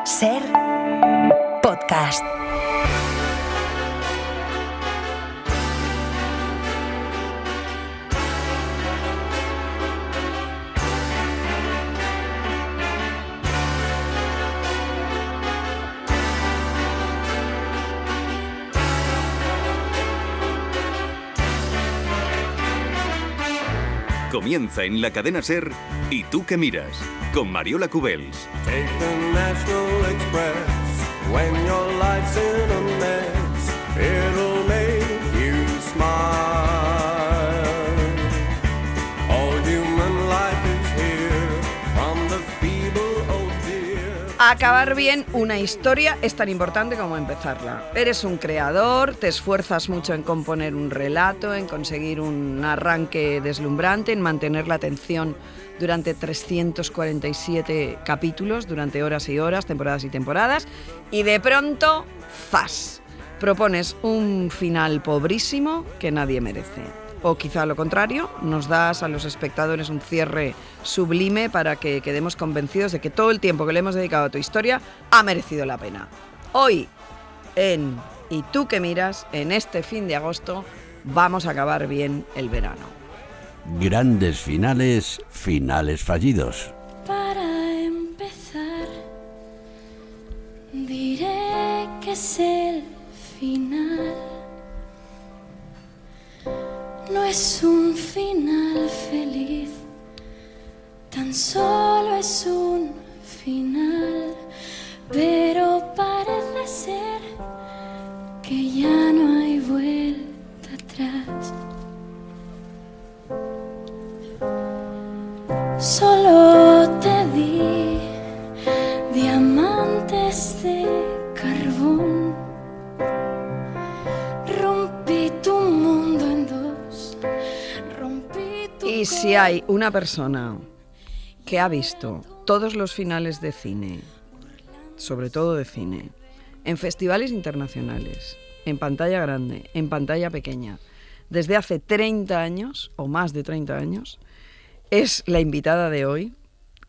Ser podcast. Comienza en la cadena SER ¿Y tú qué miras? Con Mariola Cubels. Take the National Express when your life's in a mess. It'll make you smile. All human life is here from the feeble old dear. Acabar bien una historia es tan importante como empezarla. Eres un creador, te esfuerzas mucho en componer un relato, en conseguir un arranque deslumbrante, en mantener la atención durante 347 capítulos, durante horas y horas, temporadas y temporadas, y de pronto, ¡zas!, propones un final pobrísimo que nadie merece. O quizá lo contrario, nos das a los espectadores un cierre sublime para que quedemos convencidos de que todo el tiempo que le hemos dedicado a tu historia ha merecido la pena. Hoy, en ¿Y tú qué miras?, en este fin de agosto, vamos a acabar bien el verano. Grandes finales, finales fallidos. Para empezar, diré que es el final. No es un final feliz, tan solo es un final, pero parece ser que ya no hay vuelta atrás. Solo te di diamantes de carbón, rompí tu mundo en dos, rompí tu Y si hay una persona que ha visto todos los finales de cine, sobre todo de cine, en festivales internacionales, en pantalla grande, en pantalla pequeña, desde hace 30 años o más de 30 años, es la invitada de hoy,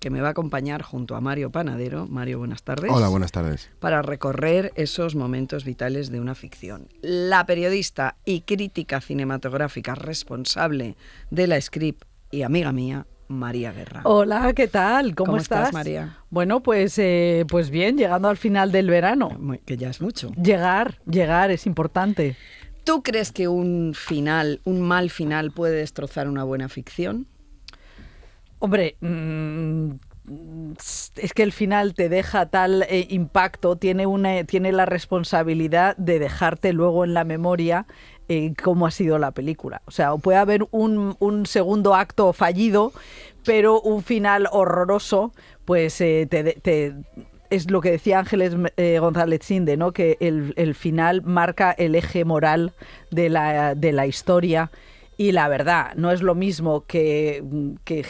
que me va a acompañar junto a Mario Panadero. Mario, buenas tardes. Hola, buenas tardes. Para recorrer esos momentos vitales de una ficción. La periodista y crítica cinematográfica responsable de La Script y amiga mía, María Guerra. Hola, ¿qué tal? ¿Cómo estás, María? Bueno, pues bien, llegando al final del verano. Que ya es mucho. Llegar es importante. ¿Tú crees que un mal final puede destrozar una buena ficción? Hombre, es que el final te deja tal impacto, tiene la responsabilidad de dejarte luego en la memoria cómo ha sido la película. O sea, puede haber un segundo acto fallido, pero un final horroroso, pues es lo que decía Ángeles González Sinde, ¿no? Que el final marca el eje moral de la historia. Y la verdad, no es lo mismo que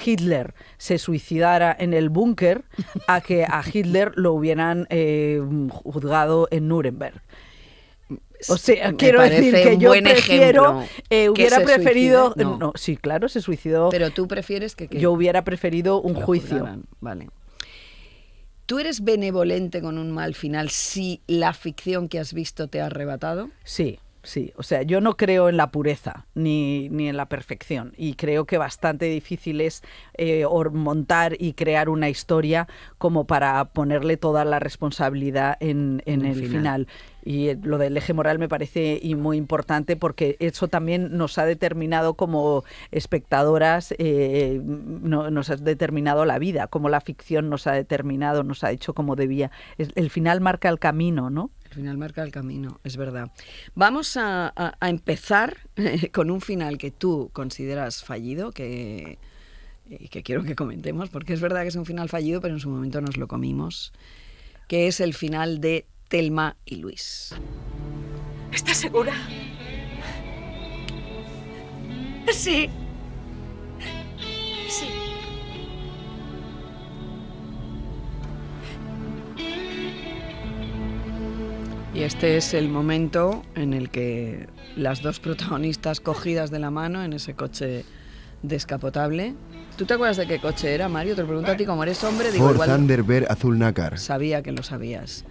Hitler se suicidara en el búnker a que a Hitler lo hubieran juzgado en Nuremberg. O sea, quiero decir que yo hubiera preferido... No, sí, claro, se suicidó. Pero tú prefieres que yo hubiera preferido un juicio. Juzgaran. Vale. ¿Tú eres benevolente con un mal final si la ficción que has visto te ha arrebatado? Sí. Sí, o sea, yo no creo en la pureza ni en la perfección, y creo que bastante difícil es montar y crear una historia como para ponerle toda la responsabilidad en el final. Y lo del eje moral me parece muy importante, porque eso también nos ha determinado como espectadoras, nos ha determinado la vida, como la ficción nos ha determinado, nos ha hecho como debía. El final marca el camino, ¿no? El final marca el camino, es verdad. Vamos a empezar con un final que tú consideras fallido, que quiero que comentemos, porque es verdad que es un final fallido, pero en su momento nos lo comimos, que es el final de Thelma y Luis. ¿Estás segura? Sí. Sí. Y este es el momento en el que las dos protagonistas, cogidas de la mano en ese coche descapotable, ¿Tú te acuerdas de qué coche era, Mario? Te lo pregunto a ti, como eres hombre, digo Ford igual. Thunderbird azul nácar. Sabía que lo sabías.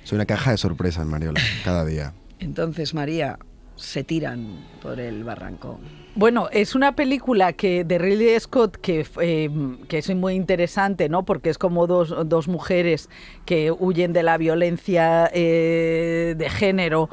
Soy una caja de sorpresas, Mariola, cada día. Entonces, María, se tiran por el barranco. Bueno, es una película que de Ridley Scott que es muy interesante, ¿no? Porque es como dos mujeres que huyen de la violencia de género,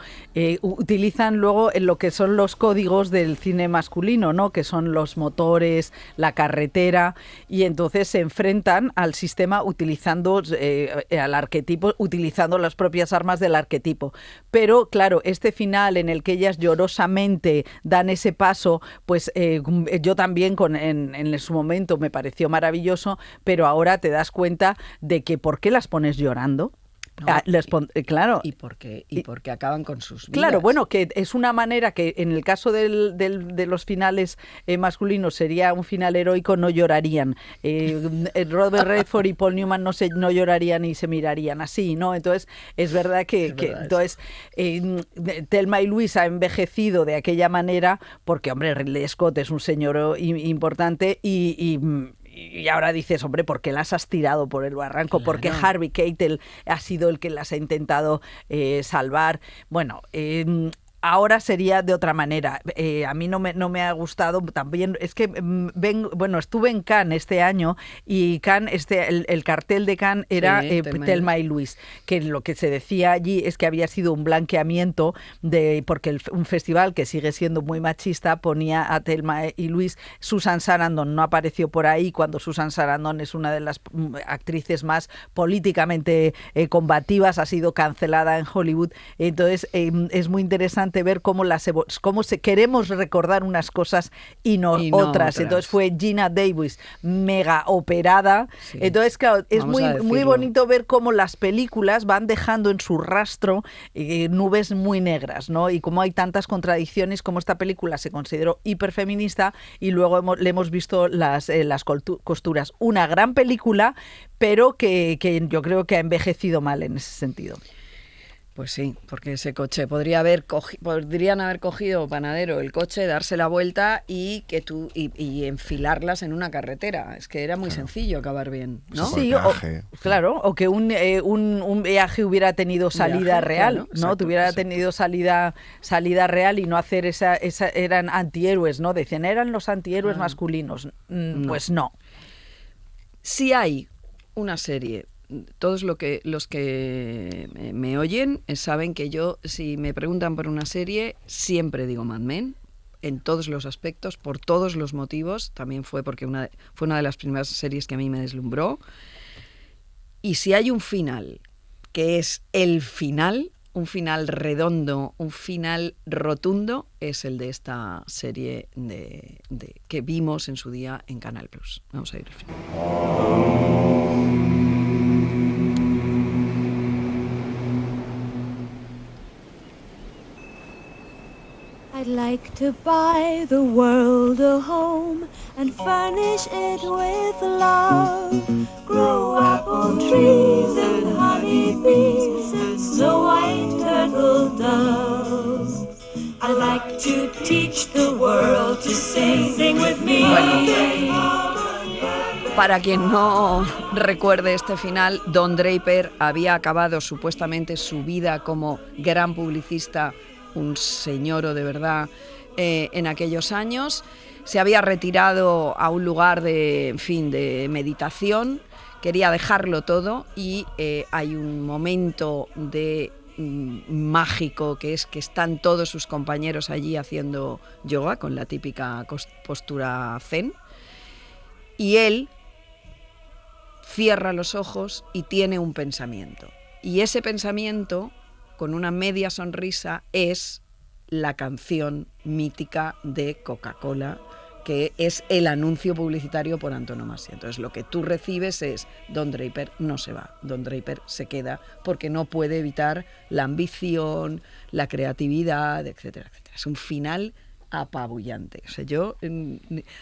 utilizan luego en lo que son los códigos del cine masculino, ¿no? Que son los motores, la carretera, y entonces se enfrentan al sistema utilizando al arquetipo, utilizando las propias armas del arquetipo. Pero claro, este final en el que ellas llorosamente dan ese paso, pues yo también en su momento me pareció maravilloso, pero ahora te das cuenta de que ¿por qué las pones llorando? No, claro. ¿Y por qué? ¿Y por qué acaban con sus vidas? Claro, bueno, que es una manera que en el caso de los finales masculinos sería un final heroico, no llorarían. Robert Redford y Paul Newman no llorarían y se mirarían así, ¿no? Entonces, es verdad que entonces Thelma y Louise ha envejecido de aquella manera porque, hombre, Ridley Scott es un señor importante y ahora dices, hombre, ¿por qué las has tirado por el barranco? Claro. Porque Harvey Keitel ha sido el que las ha intentado salvar. Bueno, ahora sería de otra manera. A mí no me ha gustado también. Es que estuve en Cannes este año y Cannes, el cartel de Cannes era Thelma y Louise, que lo que se decía allí es que había sido un blanqueamiento porque un festival que sigue siendo muy machista ponía a Thelma y Louise. Susan Sarandon no apareció por ahí cuando Susan Sarandon es una de las actrices más políticamente combativas, ha sido cancelada en Hollywood. Entonces es muy interesante ver cómo queremos recordar unas cosas y no otras. Entonces fue Gina Davis mega operada. Sí. Entonces, claro, es muy bonito ver cómo las películas van dejando en su rastro nubes muy negras, ¿no? Y cómo hay tantas contradicciones, como esta película se consideró hiperfeminista y luego le hemos visto las costuras. Una gran película, pero que yo creo que ha envejecido mal en ese sentido. Pues sí, porque ese coche podrían haber cogido, Panadero, el coche, darse la vuelta y enfilarlas en una carretera. Es que era muy sencillo acabar bien, ¿no? Sí, claro, o que un viaje hubiera tenido salida real, claro, ¿no? Exacto, tuviera tenido salida real y no hacer eran antihéroes, ¿no? Decían, eran los antihéroes masculinos. Pues no. Si hay una serie. Todos los que me oyen saben que yo, si me preguntan por una serie, siempre digo Mad Men, en todos los aspectos, por todos los motivos. También fue porque fue una de las primeras series que a mí me deslumbró. Y si hay un final, que es el final, un final redondo, un final rotundo, es el de esta serie que vimos en su día en Canal Plus. Vamos a ir al final. I'd like to buy the world a home and furnish it with love. Grow apple trees and honey bees and snow white turtle doves. I'd like to teach the world to sing with me. Bueno, para quien no recuerde este final, Don Draper había acabado supuestamente su vida como gran publicista, un señoro de verdad, en aquellos años. Se había retirado a un lugar de meditación, quería dejarlo todo y hay un momento mágico que es que están todos sus compañeros allí haciendo yoga con la típica postura zen y él cierra los ojos y tiene un pensamiento. Y ese pensamiento, con una media sonrisa, es la canción mítica de Coca-Cola, que es el anuncio publicitario por antonomasia. Entonces lo que tú recibes es Don Draper no se va, Don Draper se queda porque no puede evitar la ambición, la creatividad, etcétera, etcétera. Es un final apabullante. O sea,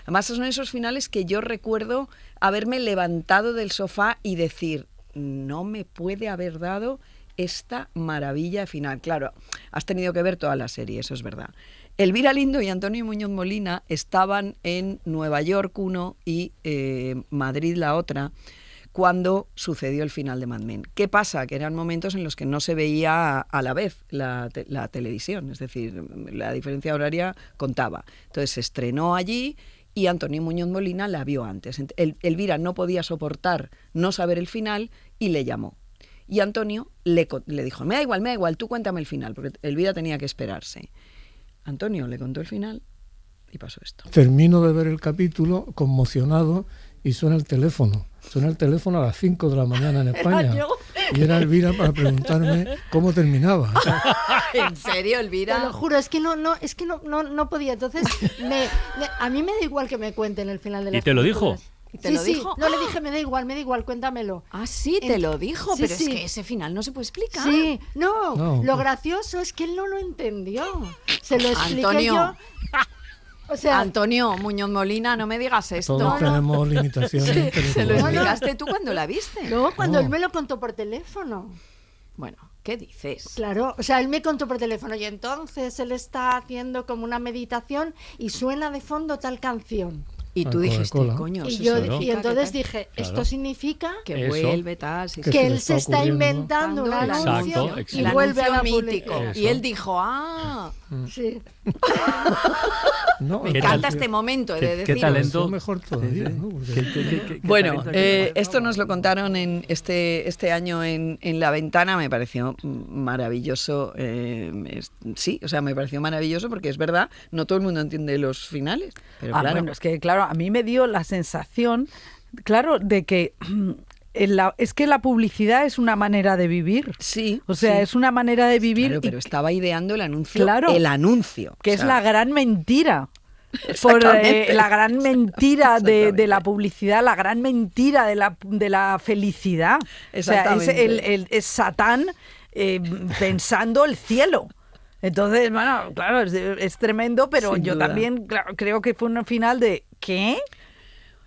además son esos finales que yo recuerdo haberme levantado del sofá y decir, no me puede haber dado esta maravilla final. Claro, has tenido que ver toda la serie, eso es verdad. Elvira Lindo y Antonio Muñoz Molina estaban en Nueva York uno y Madrid la otra, cuando sucedió el final de Mad Men. ¿Qué pasa? Que eran momentos en los que no se veía a la vez la televisión, es decir, la diferencia horaria contaba. Entonces se estrenó allí y Antonio Muñoz Molina la vio antes. Elvira no podía soportar no saber el final y le llamó. Y Antonio le dijo, me da igual, tú cuéntame el final, porque Elvira tenía que esperarse. Antonio le contó el final y pasó esto. Termino de ver el capítulo conmocionado y suena el teléfono. Suena el teléfono a las 5 de la mañana en España. Y era Elvira para preguntarme cómo terminaba. ¿En serio, Elvira? Te lo juro, es que no podía. Entonces, a mí me da igual que me cuenten el final de la película. ¿Y te lo dijo? Sí, no le dije, me da igual, cuéntamelo. Ah, sí, te lo dijo, pero es que ese final no se puede explicar. Sí, no, lo gracioso es que él no lo entendió. Se lo expliqué Antonio. yo. O sea, Antonio Muñoz Molina, no me digas esto. Todos tenemos limitaciones. Se lo explicaste tú cuando la viste. No, cuando él me lo contó por teléfono. Bueno, ¿qué dices? Claro, o sea, él me contó por teléfono y entonces él está haciendo como una meditación y suena de fondo tal canción. Y tú dijiste, coño, y entonces dije, esto significa que vuelve tal, que él se está inventando un anuncio y vuelve a la mítico. Y él dijo, sí. Me encanta este momento de decir. ¿Qué talento? Mejor todavía, ¿no? Bueno, esto nos lo contaron en este año en La Ventana, me pareció maravilloso. Sí, o sea, me pareció maravilloso porque es verdad, no todo el mundo entiende los finales. Pero claro. Bueno, es que claro, a mí me dio la sensación, claro, de que es que la publicidad es una manera de vivir. Sí. O sea, es una manera de vivir. Claro, pero estaba ideando el anuncio. Claro, el anuncio. Que es la gran mentira. Por la gran mentira de la publicidad, la gran mentira de la felicidad. O sea, es Satán pensando el cielo. Entonces, bueno, claro, es tremendo, pero Sin yo duda. también creo que fue un final de ¿qué?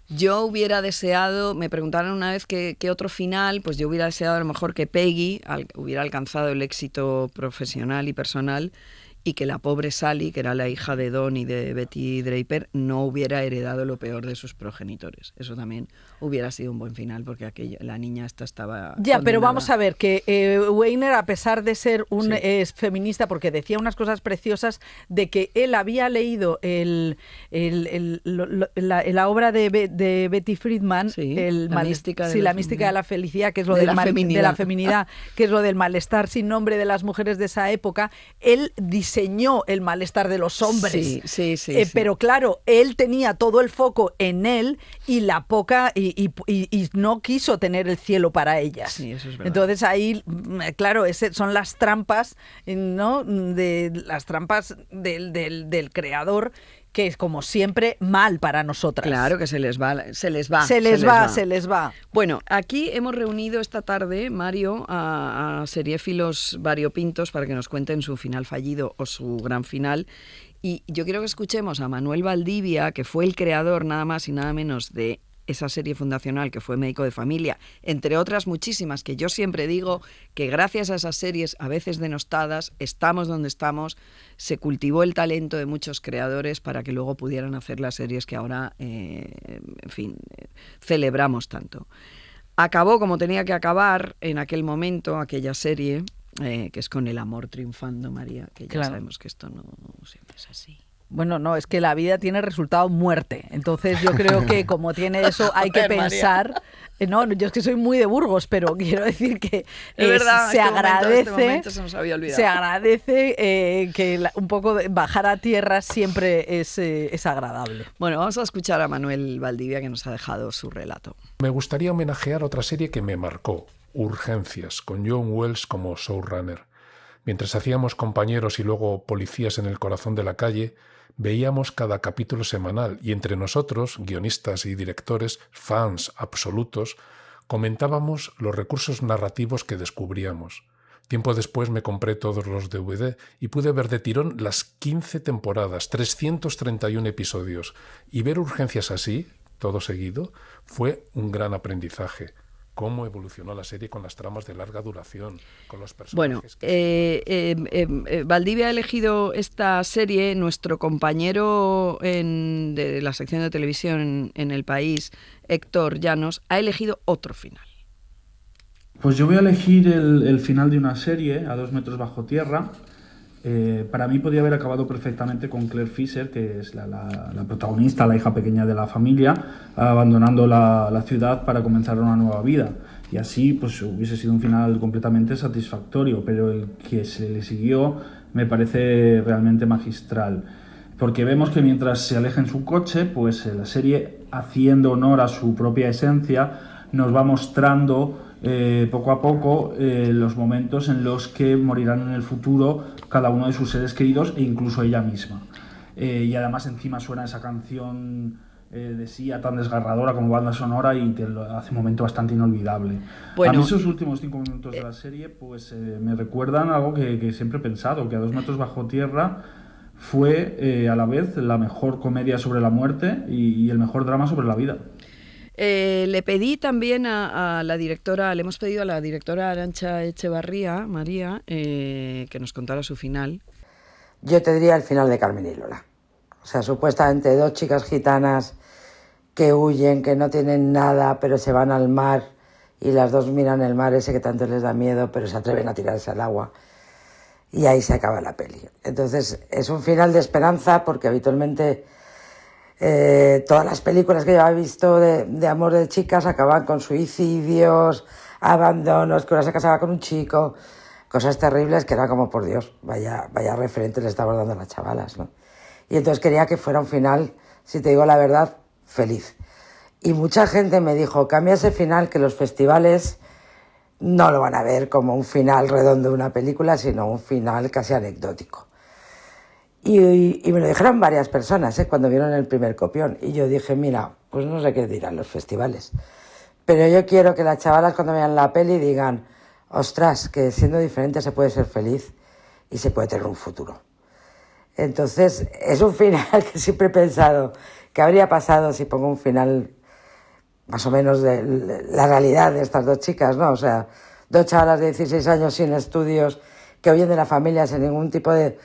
Yo hubiera deseado, me preguntaron una vez qué otro final, pues yo hubiera deseado a lo mejor que Peggy hubiera alcanzado el éxito profesional y personal y que la pobre Sally, que era la hija de Don y de Betty Draper, no hubiera heredado lo peor de sus progenitores. Eso también hubiera sido un buen final, porque la niña esta estaba Ya, pero condenada. vamos a ver, que Weiner, a pesar de ser un feminista, porque decía unas cosas preciosas, de que él había leído la obra de Betty Friedman, La mística de la felicidad, que es lo de de la feminidad. la feminidad, que es lo del malestar sin nombre de las mujeres de esa época. Él diseñó el malestar de los hombres. Sí. Pero claro, él tenía todo el foco en él y la poca y no quiso tener el cielo para ellas. Sí, eso es verdad. Entonces ahí, claro, son las trampas, ¿no? Las trampas del creador, que es como siempre mal para nosotras. Claro que se les va. Se les va. Bueno, aquí hemos reunido esta tarde, Mario, a seriéfilos variopintos para que nos cuenten su final fallido o su gran final. Y yo quiero que escuchemos a Manuel Valdivia, que fue el creador nada más y nada menos de esa serie fundacional que fue Médico de Familia, entre otras muchísimas, que yo siempre digo que gracias a esas series, a veces denostadas, estamos donde estamos, se cultivó el talento de muchos creadores para que luego pudieran hacer las series que ahora, celebramos tanto. Acabó como tenía que acabar en aquel momento, aquella serie, que es con el amor triunfando, María, que ya sabemos que esto no siempre es así. Bueno, no, es que la vida tiene resultado muerte. Entonces yo creo que como tiene eso hay que pensar... No, yo es que soy muy de Burgos, pero quiero decir que verdad, se agradece se nos había olvidado. Se agradece que un poco bajar a tierra siempre es agradable. Bueno, vamos a escuchar a Manuel Valdivia, que nos ha dejado su relato. Me gustaría homenajear otra serie que me marcó, Urgencias, con John Wells como showrunner. Mientras hacíamos compañeros y luego policías en el corazón de la calle, veíamos cada capítulo semanal y entre nosotros, guionistas y directores, fans absolutos, comentábamos los recursos narrativos que descubríamos. Tiempo después me compré todos los DVD y pude ver de tirón las 15 temporadas, 331 episodios. Y ver Urgencias así, todo seguido, fue un gran aprendizaje. cómo evolucionó la serie con las tramas de larga duración, con los Bueno, personajes. Valdivia ha elegido esta serie, nuestro compañero de la sección de televisión en El País, Héctor Llanos, ha elegido otro final. Pues yo voy a elegir el final de una serie, A 2 metros bajo tierra. Para mí podía haber acabado perfectamente con Claire Fisher, que es la protagonista, la hija pequeña de la familia, abandonando la ciudad para comenzar una nueva vida. Y así pues hubiese sido un final completamente satisfactorio, pero el que se le siguió me parece realmente magistral. Porque vemos que mientras se aleja en su coche, pues la serie, haciendo honor a su propia esencia, nos va mostrando poco a poco los momentos en los que morirán en el futuro cada uno de sus seres queridos e incluso ella misma. Y además encima suena esa canción de Sia tan desgarradora como banda sonora y te lo hace un momento bastante inolvidable. Bueno, a mí esos últimos 5 minutos de la serie pues me recuerdan algo que siempre he pensado, que A 2 metros bajo tierra fue a la vez la mejor comedia sobre la muerte y el mejor drama sobre la vida. Le pedí también a la directora, le hemos pedido a la directora Arantxa Echevarría, María, que nos contara su final. Yo te diría el final de Carmen y Lola. O sea, supuestamente 2 chicas gitanas que huyen, que no tienen nada, pero se van al mar y las 2 miran el mar ese que tanto les da miedo, pero se atreven a tirarse al agua. Y ahí se acaba la peli. Entonces, es un final de esperanza porque habitualmente todas las películas que yo he visto de amor de chicas acaban con suicidios, abandonos, que una se casaba con un chico, cosas terribles que era como, por Dios, vaya referente le estamos dando a las chavalas, ¿no? Y entonces quería que fuera un final, si te digo la verdad, feliz. Y mucha gente me dijo, cambia ese final, que los festivales no lo van a ver como un final redondo de una película, sino un final casi anecdótico. Y me lo dijeron varias personas, cuando vieron el primer copión. Y yo dije, mira, pues no sé qué dirán los festivales, pero yo quiero que las chavalas cuando vean la peli digan, ostras, que siendo diferente se puede ser feliz y se puede tener un futuro. Entonces, es un final que siempre he pensado, ¿qué habría pasado si pongo un final más o menos de la realidad de estas 2 chicas, ¿no? O sea, 2 chavalas de 16 años sin estudios, que huyen de la familia sin ningún tipo de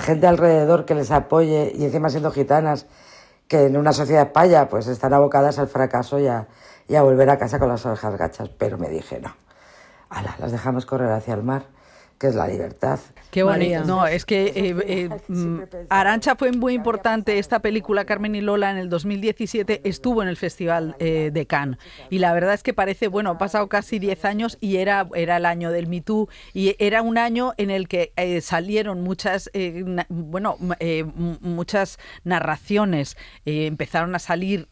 gente alrededor que les apoye y encima siendo gitanas, que en una sociedad paya pues están abocadas al fracaso y a volver a casa con las orejas gachas. Pero me dije, no, las dejamos correr hacia el mar, que es la libertad. Qué bonito. No, es que Arantxa fue muy importante. Esta película, Carmen y Lola, en el 2017 estuvo en el Festival de Cannes. Y la verdad es que parece, bueno, ha pasado casi 10 años y era el año del Me Too. Y era un año en el que salieron muchas narraciones. Empezaron a salir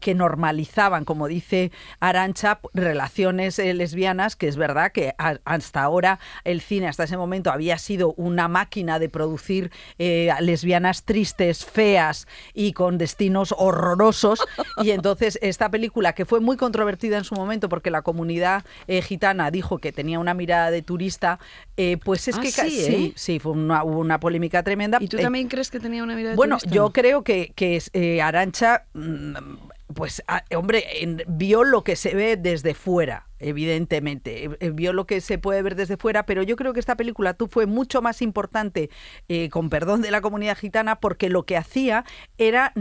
que normalizaban, como dice Arantxa, relaciones lesbianas, que es verdad que hasta ahora el cine, hasta ese momento, había sido una máquina de producir lesbianas tristes, feas y con destinos horrorosos. Y entonces esta película, que fue muy controvertida en su momento porque la comunidad gitana dijo que tenía una mirada de turista, pues es sí, fue hubo una polémica tremenda. ¿Y tú también crees que tenía una mirada de turista? turista? Yo creo que Arantxa, pues hombre, vio lo que se ve desde fuera. Evidentemente, vio lo que se puede ver desde fuera, pero yo creo que esta película fue mucho más importante, con perdón de la comunidad gitana, porque lo que hacía era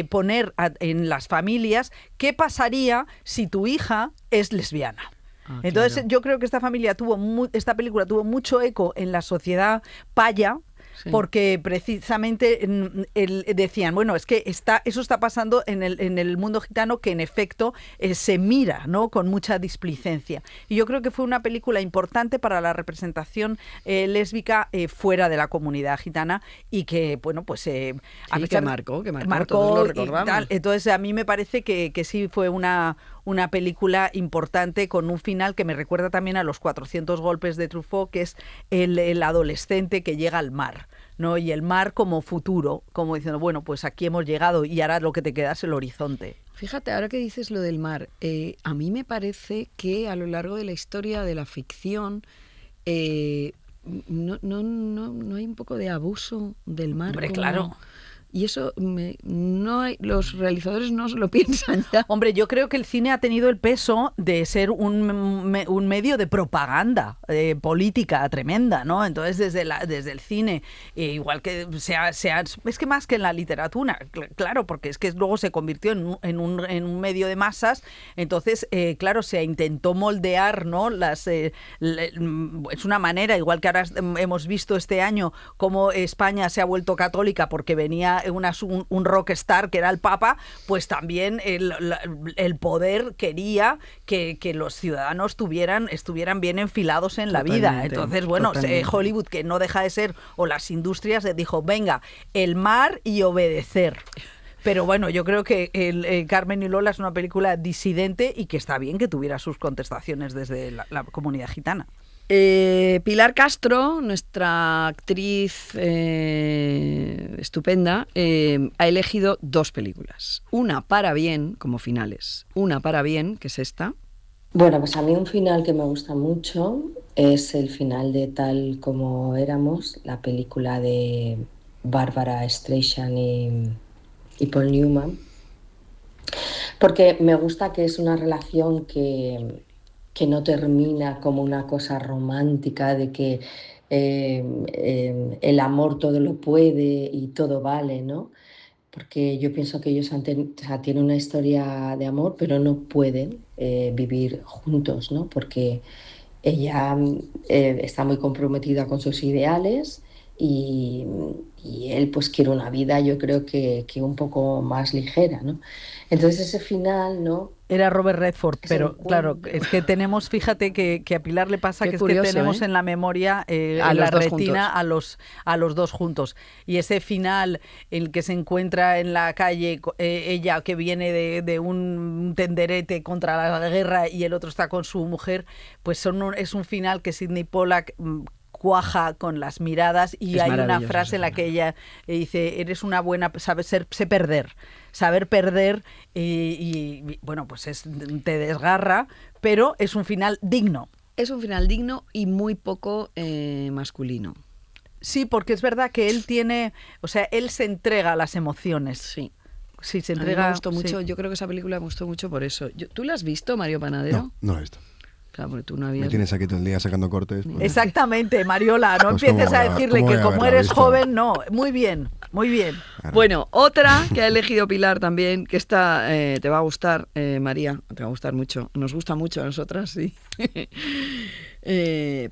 poner en las familias qué pasaría si tu hija es lesbiana. Entonces, claro, yo creo que esta película tuvo mucho eco en la sociedad paya. Sí. Porque precisamente decían, bueno, es que eso está pasando en el mundo gitano, que en efecto se mira, ¿no?, con mucha displicencia. Y yo creo que fue una película importante para la representación lésbica fuera de la comunidad gitana y que, bueno, pues... que marcó, todos lo recordamos. Tal. Entonces, a mí me parece que sí fue una película importante con un final que me recuerda también a Los 400 golpes de Truffaut, que es el adolescente que llega al mar, ¿no? Y el mar como futuro, como diciendo, bueno, pues aquí hemos llegado y ahora lo que te queda es el horizonte. Fíjate, ahora que dices lo del mar, a mí me parece que a lo largo de la historia de la ficción no hay un poco de abuso del mar. Hombre, claro. Y eso los realizadores no se lo piensan ya. Hombre, yo creo que el cine ha tenido el peso de ser un medio de propaganda política tremenda, ¿no? Entonces, desde el cine, igual que es que más que en la literatura, claro, porque es que luego se convirtió en un medio de masas, entonces, claro, se intentó moldear, ¿no? Es una manera, igual que ahora hemos visto este año cómo España se ha vuelto católica porque venía un rockstar que era el Papa, pues también el poder quería que los ciudadanos estuvieran bien enfilados en la vida. Entonces, bueno, Hollywood, que no deja de ser, o las industrias, dijo, venga, el mar y obedecer. Pero bueno, yo creo que Carmen y Lola es una película disidente y que está bien que tuviera sus contestaciones desde la comunidad gitana. Pilar Castro, nuestra actriz estupenda, ha elegido 2 películas. Una para bien, como finales. Una para bien, que es esta. Bueno, pues a mí un final que me gusta mucho es el final de Tal como éramos, la película de Barbara Streisand y Paul Newman, porque me gusta que es una relación que no termina como una cosa romántica de que el amor todo lo puede y todo vale, ¿no? Porque yo pienso que ellos tienen una historia de amor, pero no pueden vivir juntos, ¿no? Porque ella está muy comprometida con sus ideales y él pues quiere una vida, yo creo que un poco más ligera, ¿no? Entonces ese final, ¿no? Era Robert Redford, pero claro, es que tenemos, fíjate que a Pilar le pasa que curioso, es que tenemos en la memoria, en la retina, a los 2 juntos. Y ese final, el que se encuentra en la calle, ella que viene de un tenderete contra la guerra y el otro está con su mujer, pues es un final que Sidney Pollack cuaja con las miradas y hay una frase en la que ella dice, eres una buena, saber perder y bueno, pues te desgarra, pero es un final digno. Es un final digno y muy poco masculino. Sí, porque es verdad que él él se entrega a las emociones. Sí. Sí, se entrega. A mí me gustó mucho, yo creo que esa película me gustó mucho por eso. ¿Tú la has visto, Mario Panadero? No la he visto. Claro, porque tú no habías... Me tienes aquí todo el día sacando cortes. Pues... Exactamente, Mariola, no pues empieces a decirle que como eres joven, no. Muy bien, muy bien. Claro. Bueno, otra que ha elegido Pilar también, que esta te va a gustar, María, te va a gustar mucho. Nos gusta mucho a nosotras, sí.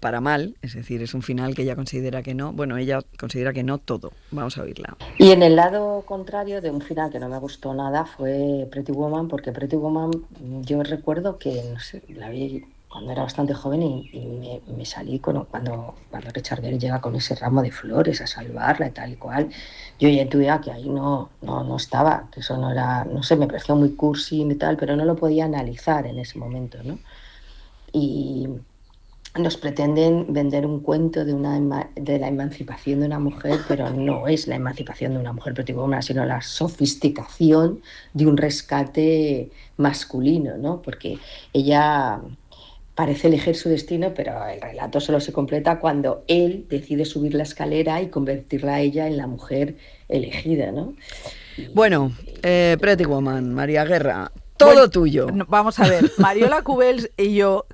Para mal, es decir, es un final que ella considera que no. Bueno, ella considera que no todo. Vamos a oírla. Y en el lado contrario de un final que no me gustó nada fue Pretty Woman, porque Pretty Woman yo recuerdo que, no sé, la vi cuando era bastante joven y me salí cuando Richard Gere llega con ese ramo de flores a salvarla y tal y cual. Yo ya intuía que ahí no estaba, que eso no era, no sé, me pareció muy cursi y tal, pero no lo podía analizar en ese momento, ¿no? Y nos pretenden vender un cuento de la emancipación de una mujer, pero no es la emancipación de una mujer Pretty Woman, sino la sofisticación de un rescate masculino, ¿no? Porque ella parece elegir su destino, pero el relato solo se completa cuando él decide subir la escalera y convertirla a ella en la mujer elegida, ¿no? Bueno, Pretty Woman, María Guerra, todo tuyo. Vamos a ver, Mariola Cubels y yo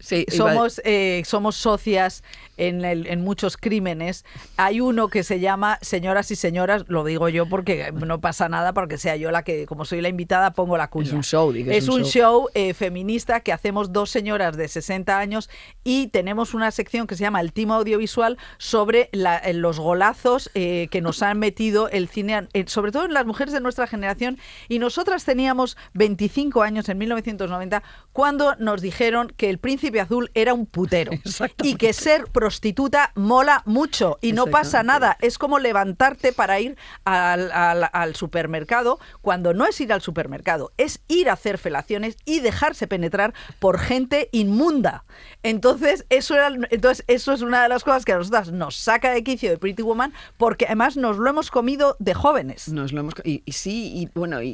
somos socias en muchos crímenes. Hay uno que se llama Señoras y Señoras, lo digo yo porque no pasa nada, porque sea yo la que, como soy la invitada, pongo la cuña. Es un show, es un show feminista que hacemos 2 señoras de 60 años y tenemos una sección que se llama El Timo Audiovisual sobre los golazos que nos han metido el cine, sobre todo en las mujeres de nuestra generación, y nosotras teníamos 25 años en 1990 cuando nos dijeron que El Príncipe Azul era un putero y que ser prostituta mola mucho y no pasa nada. Es como levantarte para ir al supermercado, cuando no es ir al supermercado, es ir a hacer felaciones y dejarse penetrar por gente inmunda. Entonces eso es una de las cosas que a nosotras nos saca de quicio de Pretty Woman, porque además nos lo hemos comido de jóvenes. Y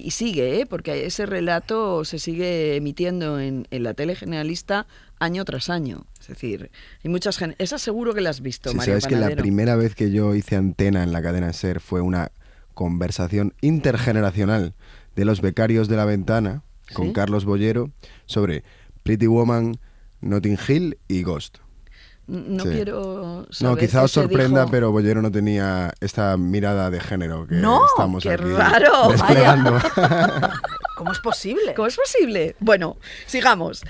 sigue, porque ese relato se sigue emitiendo en la tele generalista año tras año. Es decir, hay muchas esas seguro que las has visto, sí, Mario sabes Panadero. Que la primera vez que yo hice antena en la cadena SER fue una conversación intergeneracional de los becarios de La Ventana con Carlos Bollero sobre Pretty Woman, Notting Hill y Ghost. No quiero saber. No, quizá os sorprenda, dijo... pero Bollero no tenía esta mirada de género que estamos ¡qué aquí raro! desplegando. ¿Cómo es posible? ¿Cómo es posible? Bueno, sigamos.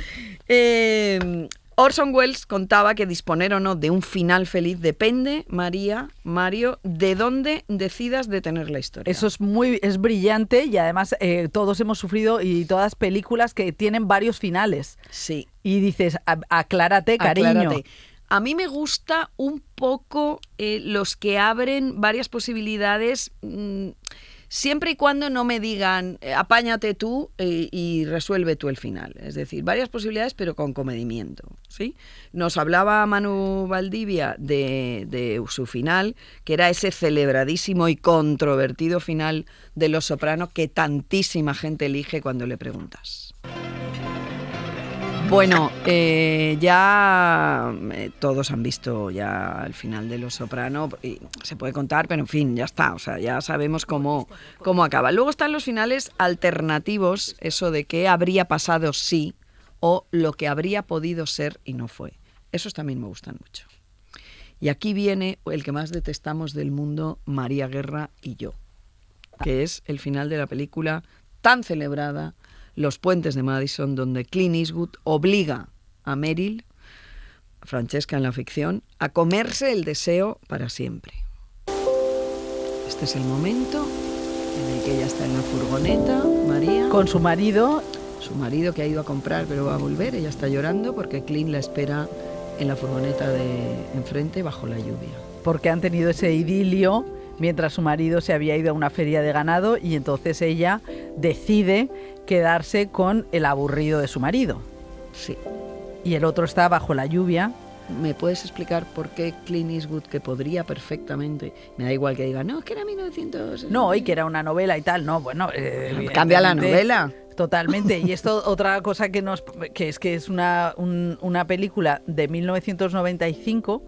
Orson Welles contaba que disponer o no de un final feliz depende, Mario, de dónde decidas detener la historia. Eso es brillante y además todos hemos sufrido y todas películas que tienen varios finales. Sí. Y dices, aclárate, cariño. Aclárate. A mí me gusta un poco los que abren varias posibilidades, siempre y cuando no me digan apáñate tú y resuelve tú el final. Es decir, varias posibilidades pero con comedimiento, ¿sí? Nos hablaba Manu Valdivia de su final, que era ese celebradísimo y controvertido final de Los Soprano que tantísima gente elige cuando le preguntas. Bueno, ya todos han visto ya el final de Los Soprano, y se puede contar, pero en fin, ya está, o sea, ya sabemos cómo acaba. Luego están los finales alternativos, eso de qué habría pasado si, o lo que habría podido ser y no fue. Esos también me gustan mucho. Y aquí viene el que más detestamos del mundo, María Guerra y yo, que es el final de la película tan celebrada, Los puentes de Madison, donde Clint Eastwood obliga a Meryl, Francesca en la ficción, a comerse el deseo para siempre. Este es el momento en el que ella está en la furgoneta, María. Con su marido. Su marido que ha ido a comprar pero va a volver. Ella está llorando porque Clint la espera en la furgoneta de enfrente bajo la lluvia. Porque han tenido ese idilio mientras su marido se había ido a una feria de ganado y entonces ella decide quedarse con el aburrido de su marido. Sí. Y el otro está bajo la lluvia. ¿Me puedes explicar por qué Clint Eastwood, que podría perfectamente, me da igual que diga, no, es que era 1900... No, y que era una novela y tal, no, bueno... cambia la novela. Totalmente. Y esto, otra cosa que es una película de 1995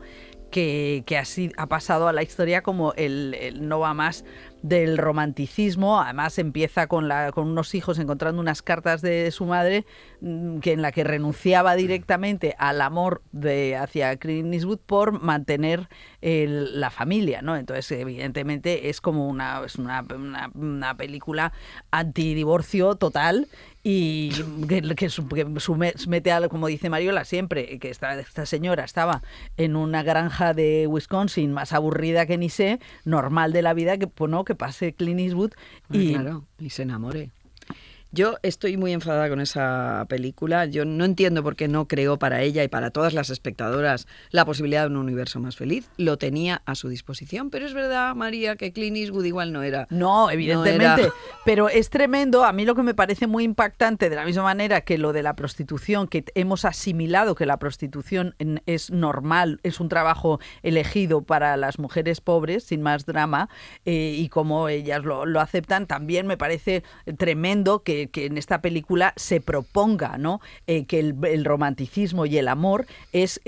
que así ha pasado a la historia como el no va más del romanticismo. Además empieza con unos hijos encontrando unas cartas de su madre en la que renunciaba directamente al amor hacia Clint Eastwood por mantener la familia, ¿no? Entonces evidentemente es como una película antidivorcio total y que mete a, como dice Mariola siempre, que esta señora estaba en una granja de Wisconsin más aburrida que ni sé, normal de la vida, que pues no, que pase Clint Eastwood y claro, y se enamore. Yo estoy muy enfadada con esa película. Yo no entiendo por qué no creó para ella y para todas las espectadoras la posibilidad de un universo más feliz. Lo tenía a su disposición, pero es verdad, María, que Clint Eastwood igual no era. No, evidentemente, pero es tremendo. A mí lo que me parece muy impactante, de la misma manera que lo de la prostitución, que hemos asimilado que la prostitución es normal, es un trabajo elegido para las mujeres pobres, sin más drama, y como ellas lo aceptan, también me parece tremendo que en esta película se proponga, ¿no? Que el romanticismo y el amor es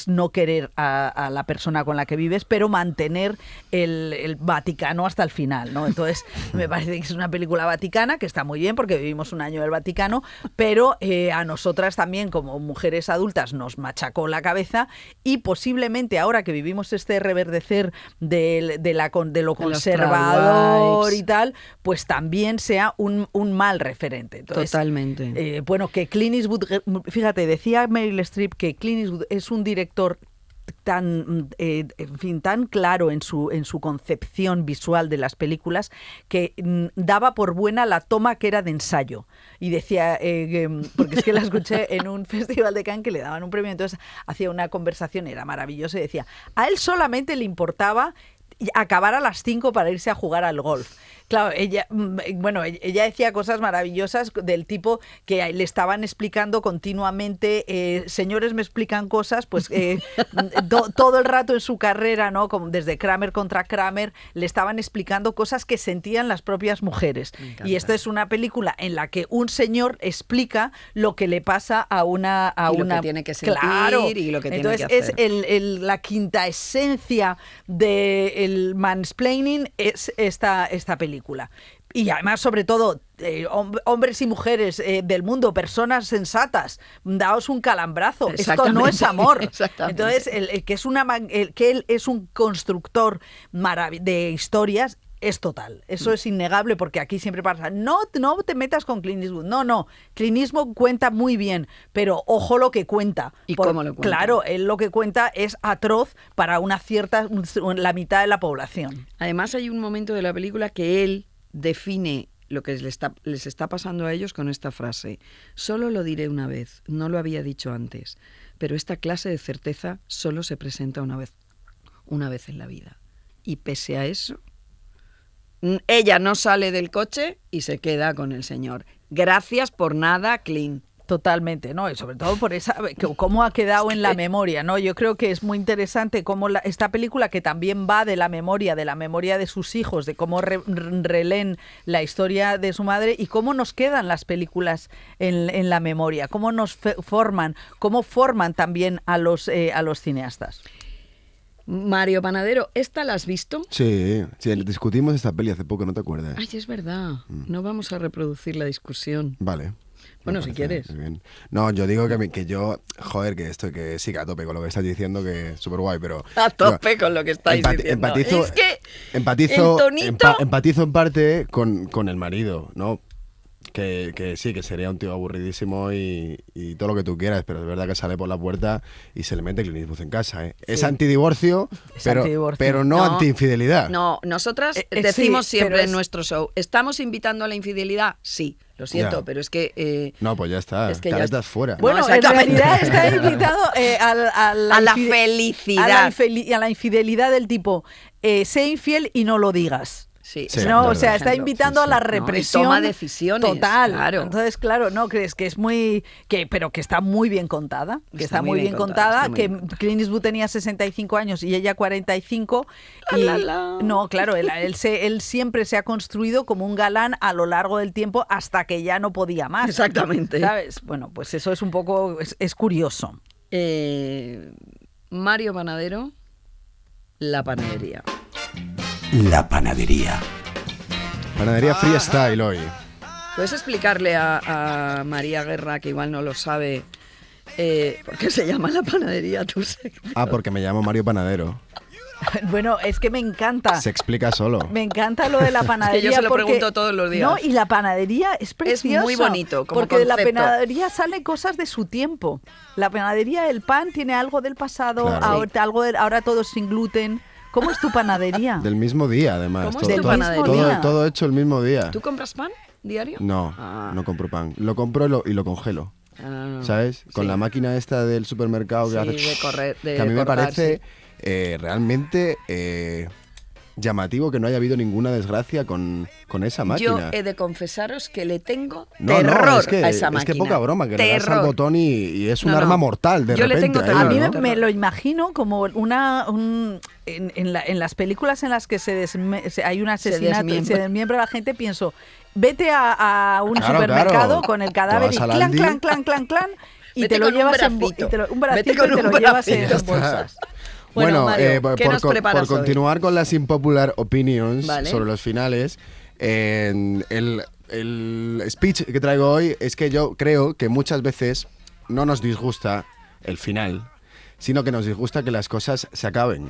no querer a la persona con la que vives, pero mantener el Vaticano hasta el final, ¿no? Entonces me parece que es una película vaticana, que está muy bien porque vivimos un año del Vaticano, pero a nosotras también como mujeres adultas nos machacó la cabeza y posiblemente ahora que vivimos este reverdecer de lo conservador y tal, pues también sea un mal referente. Entonces, totalmente. Bueno, que Clint Eastwood, fíjate, decía Meryl Streep que Clint Eastwood es un director tan claro en su concepción visual de las películas que daba por buena la toma que era de ensayo. Y decía, porque es que la escuché en un festival de Cannes que le daban un premio, entonces hacía una conversación, era maravillosa, y decía, a él solamente le importaba acabar a las 5 para irse a jugar al golf. Claro, ella decía cosas maravillosas del tipo que le estaban explicando continuamente, señores me explican cosas, pues todo el rato en su carrera, ¿no? Como desde Kramer contra Kramer, le estaban explicando cosas que sentían las propias mujeres. Y esto es una película en la que un señor explica lo que le pasa a una... lo que tiene que sentir y lo que tiene que hacer. Entonces es la quinta esencia del mansplaining es esta película. Y además, sobre todo, hombres y mujeres del mundo, personas sensatas, daos un calambrazo. Esto no es amor. Entonces, que él es un constructor de historias es total. Eso es innegable, porque aquí siempre pasa, no te metas con Clint Eastwood. No. Clint Eastwood cuenta muy bien, pero ojo lo que cuenta. ¿Y cómo lo cuenta? Claro, él lo que cuenta es atroz para la mitad de la población. Además, hay un momento de la película que él define lo que les está pasando a ellos con esta frase. Solo lo diré una vez, no lo había dicho antes, pero esta clase de certeza solo se presenta una vez en la vida. Y pese a eso, ella no sale del coche y se queda con el señor. Gracias por nada, Clint. Totalmente, ¿no? Y sobre todo por cómo ha quedado en la memoria, ¿no? Yo creo que es muy interesante cómo esta película, que también va de la memoria de sus hijos, de cómo releen la historia de su madre, y cómo nos quedan las películas en la memoria, cómo nos cómo forman también a los cineastas. Mario Panadero, ¿esta la has visto? Sí, discutimos esta peli hace poco, ¿no te acuerdas? Ay, es verdad. No vamos a reproducir la discusión. Vale. Bueno, si quieres. Bien. No, yo digo que yo, joder, que sí, que a tope con lo que estás diciendo, que es súper guay, pero... A tope con lo que estáis diciendo. Es que empatizo en parte con el marido, ¿no? Que sí, que sería un tío aburridísimo y todo lo que tú quieras, pero es verdad que sale por la puerta y se le mete Clint Eastwood en casa, ¿eh? Sí. Es antidivorcio, pero no antiinfidelidad. No, nosotras decimos siempre en nuestro show, ¿estamos invitando a la infidelidad? Sí. Lo siento, pero es que... no, pues ya está, es que ya estás fuera. Bueno, en realidad está invitado a la felicidad. A la infidelidad del tipo, sé infiel y no lo digas. Sí, no, o sea, está invitando a la represión. Toma decisiones. Total. Claro. Entonces, claro, ¿no crees que es pero que está muy bien contada? Que está muy bien contada, que Clint Eastwood tenía 65 años y ella 45. No, claro, él siempre se ha construido como un galán a lo largo del tiempo hasta que ya no podía más. Exactamente. ¿Sabes? Bueno, pues eso es un poco... Es curioso. Mario Panadero, La Panadería. La Panadería. Panadería freestyle hoy. ¿Puedes explicarle a María Guerra, que igual no lo sabe, por qué se llama La Panadería tu sección? Porque me llamo Mario Panadero. Bueno, es que me encanta. Se explica solo. Me encanta lo de la panadería. Es que yo se lo pregunto todos los días. No, y la panadería es preciosa. Es muy bonito como porque concepto. De la panadería salen cosas de su tiempo. La panadería, el pan tiene algo del pasado, claro. ahora todo sin gluten. ¿Cómo es tu panadería? Del mismo día, además. ¿Cómo es tu panadería? Todo hecho el mismo día. ¿Tú compras pan diario? No, no compro pan. Lo compro y lo congelo. ¿Sabes? Con la máquina esta del supermercado que hace... que a mí me parece realmente llamativo que no haya habido ninguna desgracia con esa máquina. Yo he de confesaros que le tengo terror a esa máquina. Es que poca broma, que le das al botón y es un arma mortal de repente. Le tengo terror. A mí me lo imagino como en las películas en las que hay un asesinato y se desmiembra la gente, pienso, vete a un supermercado con el cadáver y clan, y te lo llevas en bolsas. Bueno, Mario, ¿qué nos preparas por continuar hoy? con las unpopular opinions sobre los finales, el speech que traigo hoy es que yo creo que muchas veces no nos disgusta el final, sino que nos disgusta que las cosas se acaben.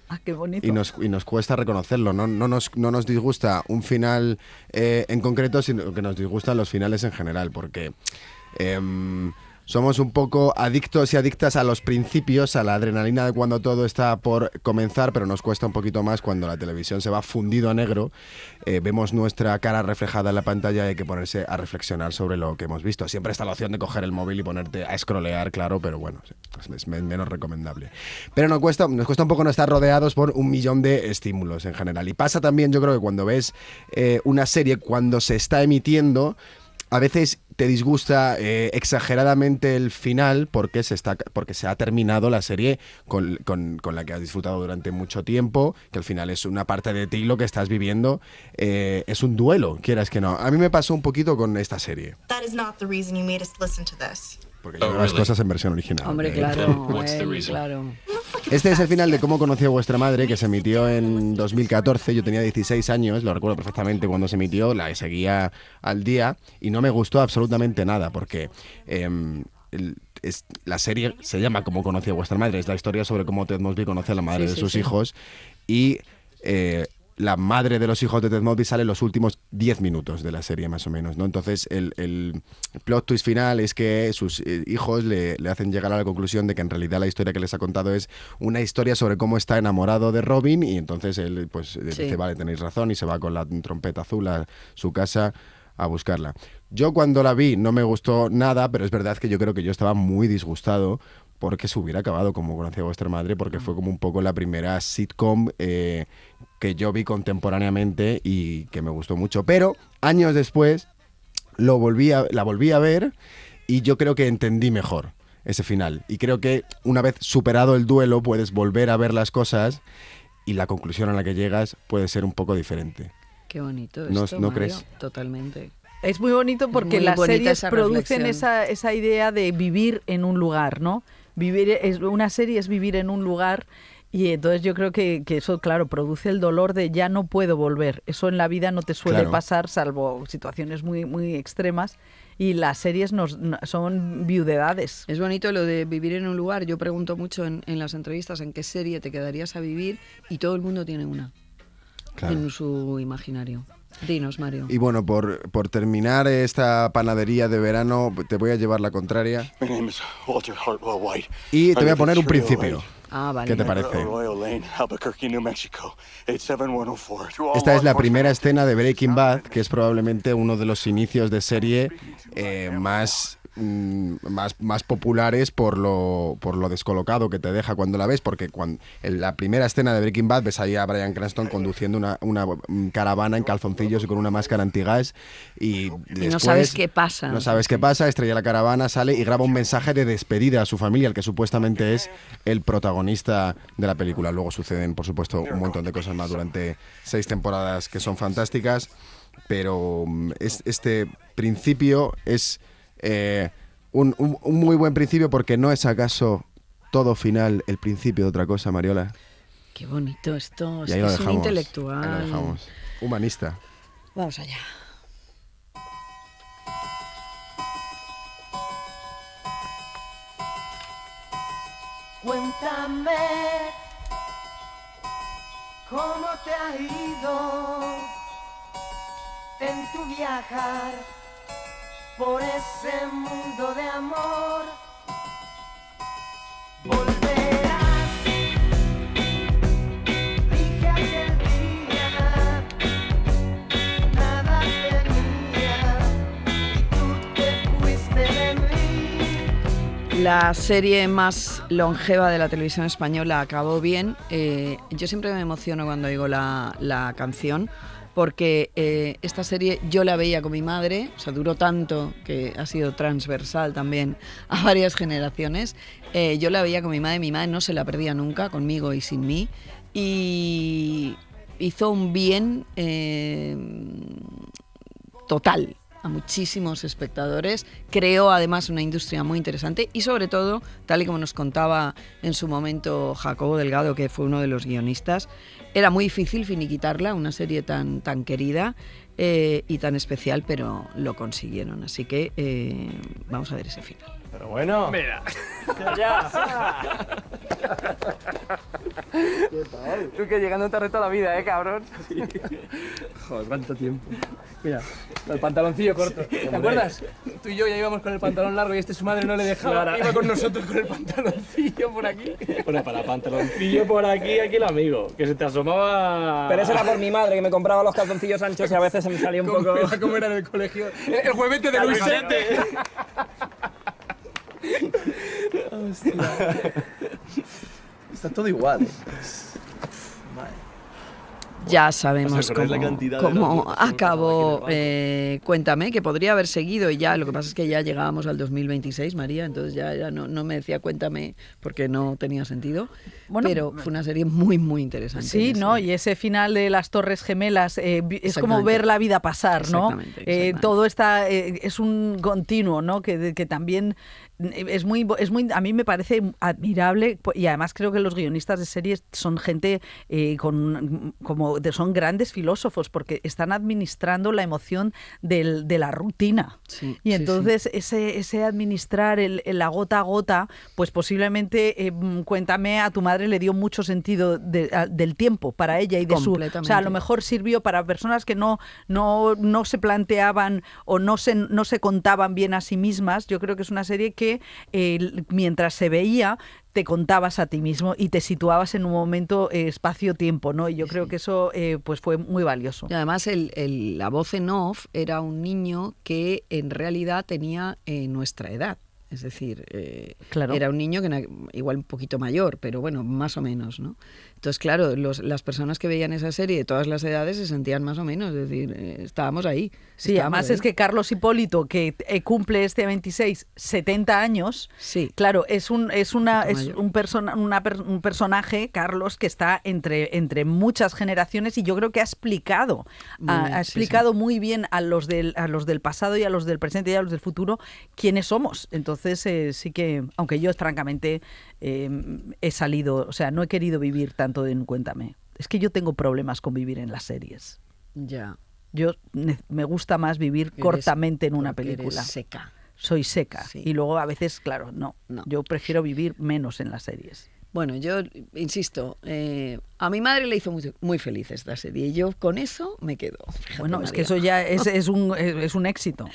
Ah, qué bonito. Y nos cuesta reconocerlo. No nos disgusta un final en concreto, sino que nos disgustan los finales en general, porque... somos un poco adictos y adictas a los principios, a la adrenalina de cuando todo está por comenzar, pero nos cuesta un poquito más cuando la televisión se va fundido a negro, vemos nuestra cara reflejada en la pantalla y hay que ponerse a reflexionar sobre lo que hemos visto. Siempre está la opción de coger el móvil y ponerte a scrollear, claro, pero bueno, es menos recomendable. Pero nos cuesta un poco no estar rodeados por un millón de estímulos en general. Y pasa también, yo creo que cuando ves una serie, cuando se está emitiendo, a veces te disgusta exageradamente el final porque se ha terminado la serie con la que has disfrutado durante mucho tiempo, que al final es una parte de ti lo que estás viviendo, es un duelo, quieras que no. A mí me pasó un poquito con esta serie. Porque yo veo las cosas en versión original. Hombre, claro, claro. Este es el final de Cómo conocí a vuestra madre, que se emitió en 2014. Yo tenía 16 años, lo recuerdo perfectamente cuando se emitió, la seguía al día y no me gustó absolutamente nada porque la serie se llama Cómo conocí a vuestra madre. Es la historia sobre cómo Ted Mosby conoce a la madre de sus hijos y... la madre de los hijos de Ted Mosby sale en los últimos 10 minutos de la serie, más o menos, ¿no? Entonces, el plot twist final es que sus hijos le hacen llegar a la conclusión de que en realidad la historia que les ha contado es una historia sobre cómo está enamorado de Robin y entonces él pues dice, vale, tenéis razón, y se va con la trompeta azul a su casa a buscarla. Yo cuando la vi no me gustó nada, pero es verdad que yo creo que yo estaba muy disgustado porque se hubiera acabado Como conocí a vuestra madre, porque fue como un poco la primera sitcom que yo vi contemporáneamente y que me gustó mucho. Pero años después la volví a ver y yo creo que entendí mejor ese final. Y creo que una vez superado el duelo puedes volver a ver las cosas y la conclusión a la que llegas puede ser un poco diferente. Qué bonito ¿No esto, Mario? crees? Totalmente. Es muy bonito porque las series producen esa idea de vivir en un lugar, ¿no? Una serie es vivir en un lugar y entonces yo creo que eso, claro, produce el dolor de ya no puedo volver. Eso en la vida no te suele pasar, salvo situaciones muy, muy extremas. Y las series son viudedades. Es bonito lo de vivir en un lugar. Yo pregunto mucho en las entrevistas en qué serie te quedarías a vivir y todo el mundo tiene una en su imaginario. Dinos, Mario. Y bueno, por terminar esta panadería de verano, te voy a llevar la contraria. Y te voy a poner un principio. Vale. ¿Qué te parece? Esta es la primera escena de Breaking Bad, que es probablemente uno de los inicios de serie más populares por lo descolocado que te deja cuando la ves, porque en la primera escena de Breaking Bad ves ahí a Bryan Cranston conduciendo una caravana en calzoncillos y con una máscara antigas y después, no sabes qué pasa. No sabes qué pasa, estrella la caravana, sale y graba un mensaje de despedida a su familia, el que supuestamente es el protagonista de la película. Luego suceden, por supuesto, un montón de cosas más durante 6 temporadas que son fantásticas, pero este principio es... un muy buen principio, porque no es acaso todo final el principio de otra cosa, Mariola. Qué bonito esto, es que es un intelectual. Ahí lo dejamos. Humanista. Vamos allá. Cuéntame cómo te ha ido en tu viajar por ese mundo de amor. Volverás, dije aquel día, nada tenía y tú te fuiste de mí. La serie más longeva de la televisión española acabó bien. Yo siempre me emociono cuando oigo la canción, porque esta serie yo la veía con mi madre, o sea, duró tanto que ha sido transversal también a varias generaciones. Yo la veía con mi madre no se la perdía nunca, conmigo y sin mí, y hizo un bien total a muchísimos espectadores, creó además una industria muy interesante y sobre todo, tal y como nos contaba en su momento Jacobo Delgado, que fue uno de los guionistas, era muy difícil finiquitarla, una serie tan querida y tan especial, pero lo consiguieron, así que vamos a ver ese final. Pero bueno, mira, ya. Tú que llegando te reto la vida, cabrón. Sí. Joder, cuánto tiempo. Mira, el pantaloncillo corto. ¿Te acuerdas? Tú y yo ya íbamos con el pantalón largo y su madre no le dejaba. Claro. Iba con nosotros con el pantaloncillo por aquí. Bueno, para pantaloncillo por aquí el amigo, que se te asomaba... Pero eso era por mi madre, que me compraba los calzoncillos anchos y a veces se me salía un poco... ¿Cómo era en el colegio? El huevete de Luisete. Hostia. Está todo igual. Ya sabemos cómo acabó Cuéntame, que podría haber seguido y ya, lo que pasa es que ya llegábamos al 2026, María, entonces ya no me decía Cuéntame porque no tenía sentido, bueno, pero fue una serie muy, muy interesante. Sí, ¿no? Y ese final de las Torres Gemelas es como ver la vida pasar, ¿no? Exactamente. Todo está, es un continuo, ¿no? Que también... Es muy, a mí me parece admirable y además creo que los guionistas de series son gente son grandes filósofos porque están administrando la emoción de la rutina. Sí, y entonces ese administrar la gota a gota, pues posiblemente Cuéntame a tu madre le dio mucho sentido del tiempo para ella y de su... O sea, a lo mejor sirvió para personas que no se planteaban o no se contaban bien a sí mismas. Yo creo que es una serie que mientras se veía te contabas a ti mismo y te situabas en un momento espacio-tiempo, ¿no? Y yo creo que eso pues fue muy valioso. Y además la voz en off era un niño que en realidad tenía nuestra edad. Es decir, claro, era un niño que era igual un poquito mayor, pero bueno, más o menos, ¿no? Entonces, claro, las personas que veían esa serie de todas las edades se sentían más o menos, es decir, estábamos ahí. Sí, además es que Carlos Hipólito, que cumple este 26, 70 años, sí, claro, es un personaje, Carlos, que está entre muchas generaciones y yo creo que ha explicado muy bien a los del pasado y a los del presente y a los del futuro quiénes somos. Entonces sí que, aunque yo francamente he salido, o sea, no he querido vivir tanto en Cuéntame. Es que yo tengo problemas con vivir en las series. Ya. Yo me gusta más vivir cortamente en una película. Eres seca. Soy seca. Sí. Y luego a veces, claro, no. Yo prefiero vivir menos en las series. Bueno, yo insisto, a mi madre le hizo muy feliz esta serie y yo con eso me quedo. Fíjate, bueno, María. Es que eso ya es un éxito.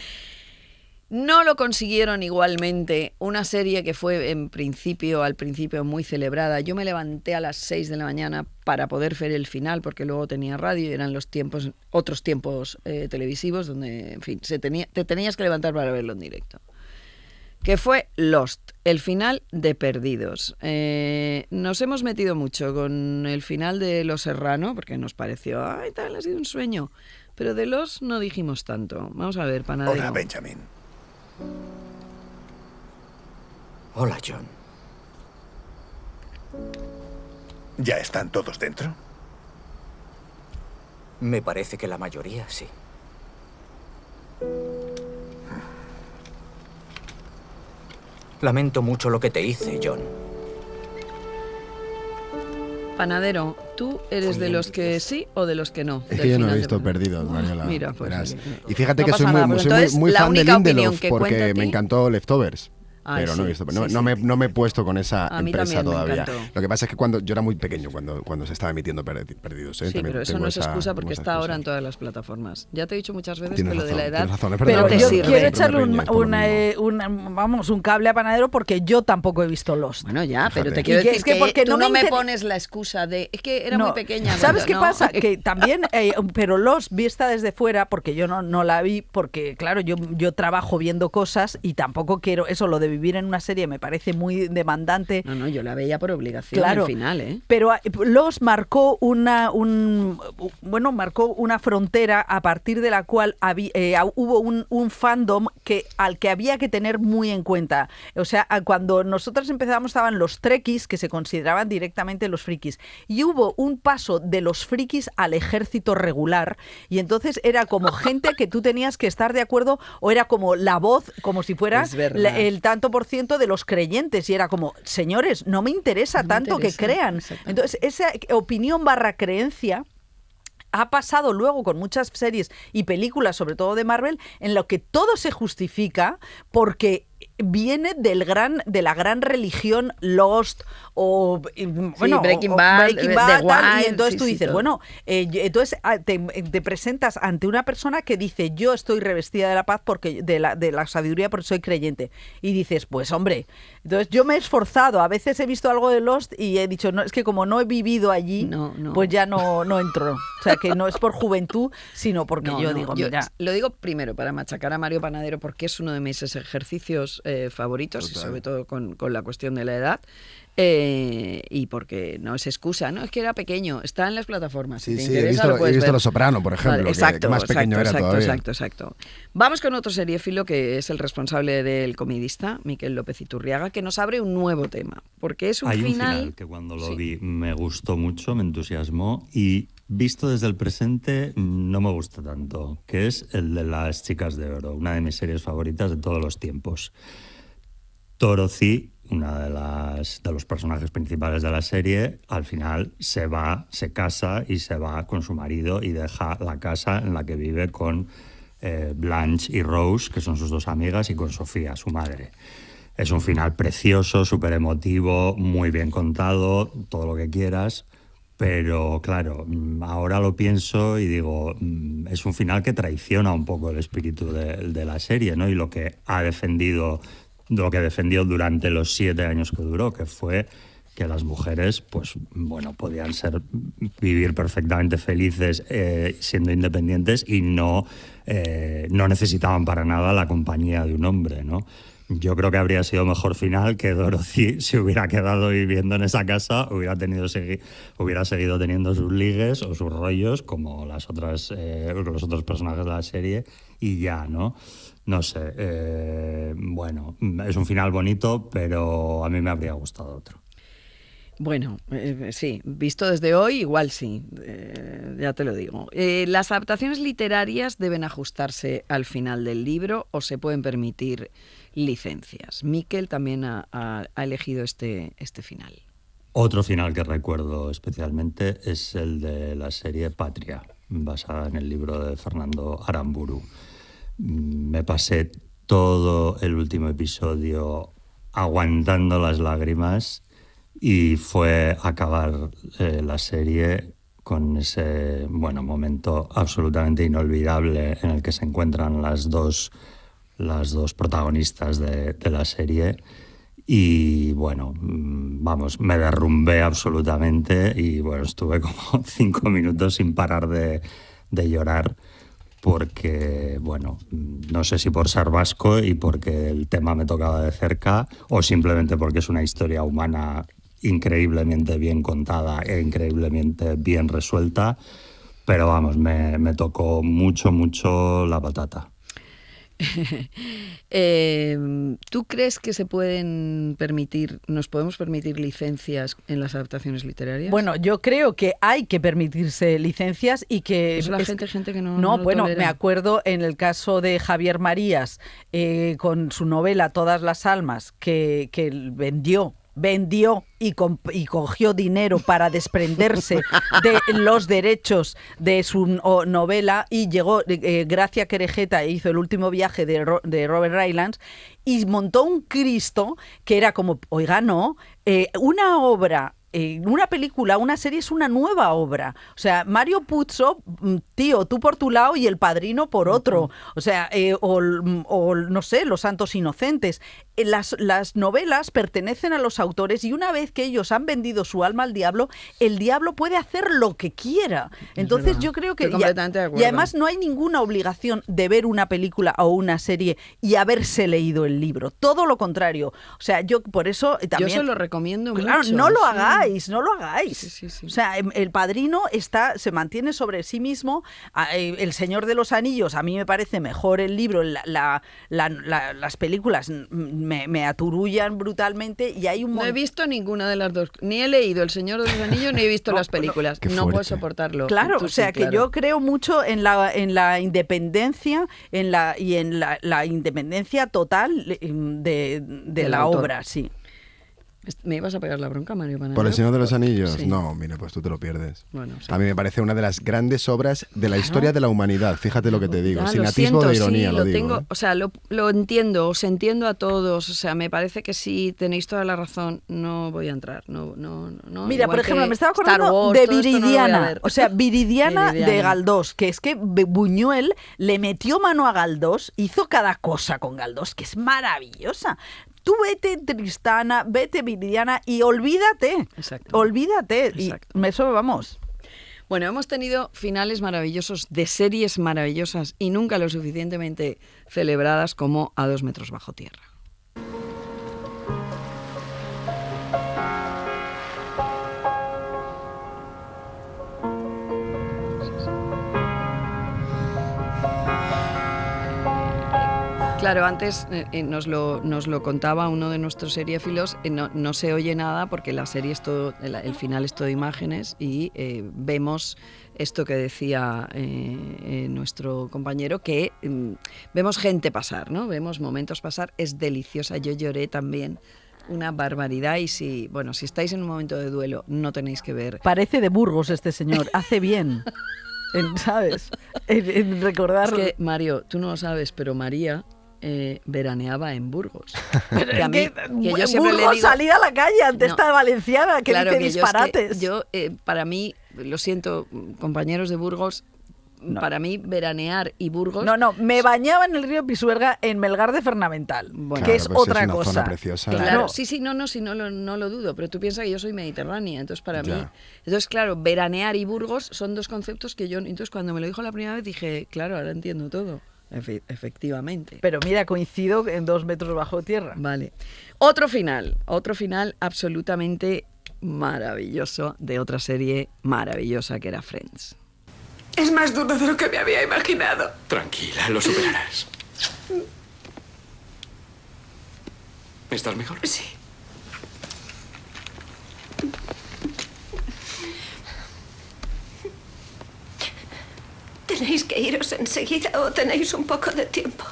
No lo consiguieron igualmente. Una serie que fue al principio muy celebrada. Yo me levanté a las 6 de la mañana para poder ver el final, porque luego tenía radio y eran otros tiempos televisivos donde, en fin, te tenías que levantar para verlo en directo. Que fue Lost, el final de Perdidos. Nos hemos metido mucho con el final de Los Serrano, porque nos pareció, ha sido un sueño. Pero de Lost no dijimos tanto. Vamos a ver, Panadero. Hola, Benjamin. Hola, John. ¿Ya están todos dentro? Me parece que la mayoría sí. Lamento mucho lo que te hice, John. Panadero, ¿tú eres de los que sí o de los que no? Es que yo no he visto Perdidos, Mariola. Mira, pues y fíjate que soy muy fan de Lindelof porque me encantó Leftovers. Pero no he visto, no me he puesto con esa empresa todavía. Lo que pasa es que yo era muy pequeño cuando se estaba emitiendo Perdidos. Sí, pero eso no es excusa porque está ahora en todas las plataformas. Ya te he dicho muchas veces que lo de la edad. Pero yo quiero echarle un cable a Panadero porque yo tampoco he visto Lost. Bueno, ya, pero te quiero decir que porque tú no me pones la excusa de es que era muy pequeña. ¿Sabes qué pasa? Que también, pero Lost vista desde fuera, porque yo no la vi, porque claro, yo trabajo viendo cosas y tampoco quiero eso, lo de vivir en una serie me parece muy demandante. No, yo la veía por obligación al final, ¿eh? Pero Lost marcó una frontera a partir de la cual hubo un fandom al que había que tener muy en cuenta. O sea, cuando nosotros empezamos estaban los trekkies, que se consideraban directamente los frikis, y hubo un paso de los frikis al ejército regular, y entonces era como gente que tú tenías que estar de acuerdo, o era como la voz, como si fuera el tanto por ciento de los creyentes, y era como, señores, no me interesa tanto que crean. Entonces, esa opinión / creencia ha pasado luego con muchas series y películas, sobre todo de Marvel, en lo que todo se justifica porque viene de la gran religión Lost o bueno, Breaking Bad, The The Wire, y Wire, entonces sí, tú sí, dices, todo. bueno, entonces te presentas ante una persona que dice, yo estoy revestida de la paz porque de la sabiduría porque soy creyente, y dices, pues hombre, entonces yo me he esforzado, a veces he visto algo de Lost y he dicho, no, es que como no he vivido allí, pues ya no entro, o sea que no es por juventud, sino porque yo digo, mira, lo digo primero para machacar a Mario Panadero porque es uno de mis ejercicios favoritos. Total. Y sobre todo con la cuestión de la edad, y porque no es excusa, no, es que era pequeño, está en las plataformas. Sí, si te sí, interesa, he visto Los Soprano, por ejemplo, vale, exacto, que más pequeño era todavía. Exacto. Vamos con otro seriéfilo que es el responsable del comedista, Miquel López Iturriaga, que nos abre un nuevo tema, porque es un Hay final... un final que cuando lo vi me gustó mucho, me entusiasmó, y visto desde el presente no me gusta tanto, que es el de Las Chicas de Oro, una de mis series favoritas de todos los tiempos. Dorothy, una de los personajes principales de la serie, al final se casa y se va con su marido y deja la casa en la que vive con Blanche y Rose, que son sus dos amigas, y con Sofía, su madre. Es un final precioso, súper emotivo, muy bien contado, todo lo que quieras, pero claro, ahora lo pienso y digo, es un final que traiciona un poco el espíritu de la serie, ¿no? Y lo que defendió durante los 7 años que duró, que fue que las mujeres, pues bueno, podían vivir perfectamente felices siendo independientes y no necesitaban para nada la compañía de un hombre, ¿no? Yo creo que habría sido mejor final que Dorothy se hubiera quedado viviendo en esa casa, hubiera seguido teniendo sus ligues o sus rollos como los otros personajes de la serie y ya, ¿no? No sé, bueno, es un final bonito, pero a mí me habría gustado otro. Bueno, sí, visto desde hoy, igual sí, ya te lo digo. ¿Las adaptaciones literarias deben ajustarse al final del libro o se pueden permitir licencias? Miquel también ha elegido este final. Otro final que recuerdo especialmente es el de la serie Patria, basada en el libro de Fernando Aramburu. Me pasé todo el último episodio aguantando las lágrimas y fue acabar la serie con ese momento absolutamente inolvidable en el que se encuentran las dos protagonistas de la serie. Y bueno, vamos, me derrumbé absolutamente y bueno, estuve como 5 minutos sin parar de llorar porque, bueno, no sé si por ser vasco y porque el tema me tocaba de cerca o simplemente porque es una historia humana increíblemente bien contada e increíblemente bien resuelta, pero vamos, me tocó mucho la patata. ¿Tú crees que nos podemos permitir licencias en las adaptaciones literarias? Bueno, yo creo que hay que permitirse licencias y que... Eso gente que no No, lo bueno, tolera. me acuerdo en el caso de Javier Marías, con su novela Todas las almas, que vendió y cogió dinero para desprenderse de los derechos de su novela y llegó Gracia Querejeta e hizo El último viaje de Robert Rylance y montó un Cristo que era como, oiga, no, una obra... una película, una serie es una nueva obra. O sea, Mario Puzo, tío, tú por tu lado y El Padrino por otro. O sea, o no sé, Los Santos Inocentes. Las novelas pertenecen a los autores y una vez que ellos han vendido su alma al diablo, el diablo puede hacer lo que quiera. Entonces yo creo que... Estoy completamente de acuerdo. Y además no hay ninguna obligación de ver una película o una serie y haberse leído el libro. Todo lo contrario. O sea, yo por eso también... Yo se lo recomiendo claro, mucho. no lo sí. hagáis, no lo hagáis. Sí. O sea, El Padrino se mantiene sobre sí mismo. El Señor de los Anillos, a mí me parece mejor el libro. Las películas me aturullan brutalmente y hay un No he visto ninguna de las dos. Ni he leído El Señor de los Anillos ni he visto las películas. No puedo soportarlo. Claro, Tú o sea sí, que claro. yo creo mucho en la independencia en la independencia total de la autor. obra, sí. ¿Me ibas a pegar la bronca, Mario Panadero? ¿Por El Señor de los Anillos? Sí. No, mira, pues tú te lo pierdes. Bueno, sí. A mí me parece una de las grandes obras de la historia de la humanidad. Fíjate lo que te digo, sin lo atisbo siento, de ironía, sí, lo digo. tengo, o sea, lo entiendo, os entiendo a todos. O sea, me parece que sí, tenéis toda la razón. No voy a entrar. No, Mira, por ejemplo, me estaba Star acordando Wars, de todo esto no lo voy a Viridiana. ver. O sea, Viridiana de Viridiana. Galdós, que es que Buñuel le metió mano a Galdós, hizo cada cosa con Galdós, que es maravillosa. Tú vete Tristana, vete Viridiana y olvídate. Exacto. Olvídate. Exacto. Y eso, vamos. Bueno, hemos tenido finales maravillosos de series maravillosas y nunca lo suficientemente celebradas como A 2 metros bajo tierra. Claro, antes nos lo contaba uno de nuestros seriéfilos, no se oye nada porque la serie es todo, el final es todo imágenes y vemos esto que decía nuestro compañero, que vemos gente pasar, ¿no? Vemos momentos pasar, es deliciosa, yo lloré también. Una barbaridad y si estáis en un momento de duelo no tenéis que ver. Parece de Burgos este señor, hace bien. ¿Sabes? En recordar. Es que, Mario, tú no lo sabes, pero María veraneaba en Burgos. Pero que a mí, que yo siempre Burgos le digo, salía a la calle ante esta valenciana que claro, dice que disparates. Para mí, lo siento, compañeros de Burgos, para mí veranear y Burgos... No, me bañaba en el río Pisuerga en Melgar de Fernamental, que es pues otra es una cosa. Zona preciosa. Claro, sí, no lo dudo, pero tú piensas que yo soy mediterránea, entonces para mí... Ya. Entonces, claro, veranear y Burgos son dos conceptos que yo... Entonces, cuando me lo dijo la primera vez dije, claro, ahora entiendo todo. Efectivamente. Pero mira, coincido en 2 metros bajo tierra. Vale. Otro final absolutamente maravilloso de otra serie maravillosa que era Friends. Es más duro de lo que me había imaginado. Tranquila, lo superarás. ¿Estás mejor? Sí. ¿Tenéis que iros enseguida o tenéis un poco de tiempo?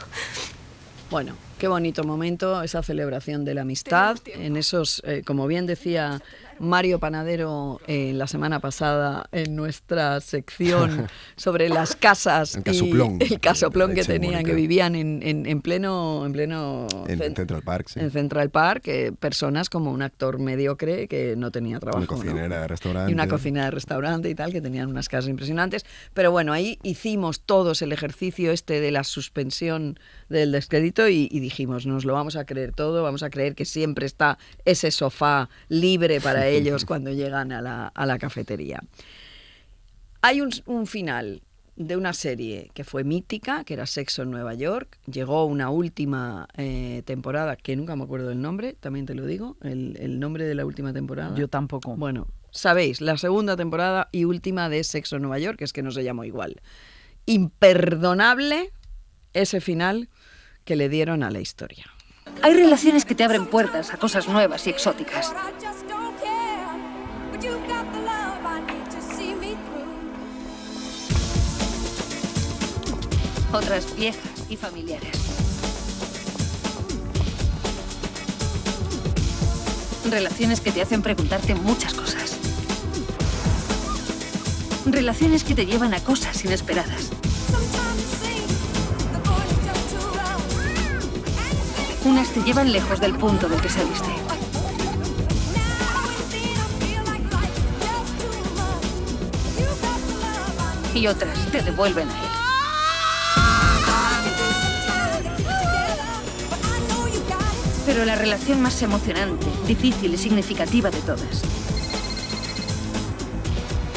Bueno, qué bonito momento, esa celebración de la amistad, en esos, como bien decía Mario Panadero la semana pasada en nuestra sección sobre las casas el casoplón, y el casoplón que tenían, Mónica. que vivían en pleno Central Park, sí. en Central Park, personas como un actor mediocre que no tenía trabajo, Una cocinera de restaurante. y una cocina de restaurante y tal, que tenían unas casas impresionantes. Pero bueno, ahí hicimos todos el ejercicio de la suspensión del descrédito y dijimos, nos lo vamos a creer todo, vamos a creer que siempre está ese sofá libre para ellos cuando llegan a la cafetería. Hay un final de una serie que fue mítica, que era Sexo en Nueva York. Llegó una última temporada, que nunca me acuerdo del nombre, también te lo digo, el nombre de la última temporada. Yo tampoco. Bueno, sabéis, la segunda temporada y última de Sexo en Nueva York, que es que no se llamó igual. Imperdonable ese final que le dieron a la historia. Hay relaciones que te abren puertas a cosas nuevas y exóticas. Otras viejas y familiares. Relaciones que te hacen preguntarte muchas cosas. Relaciones que te llevan a cosas inesperadas. Unas te llevan lejos del punto del que saliste. Y otras te devuelven a él. Pero la relación más emocionante, difícil y significativa de todas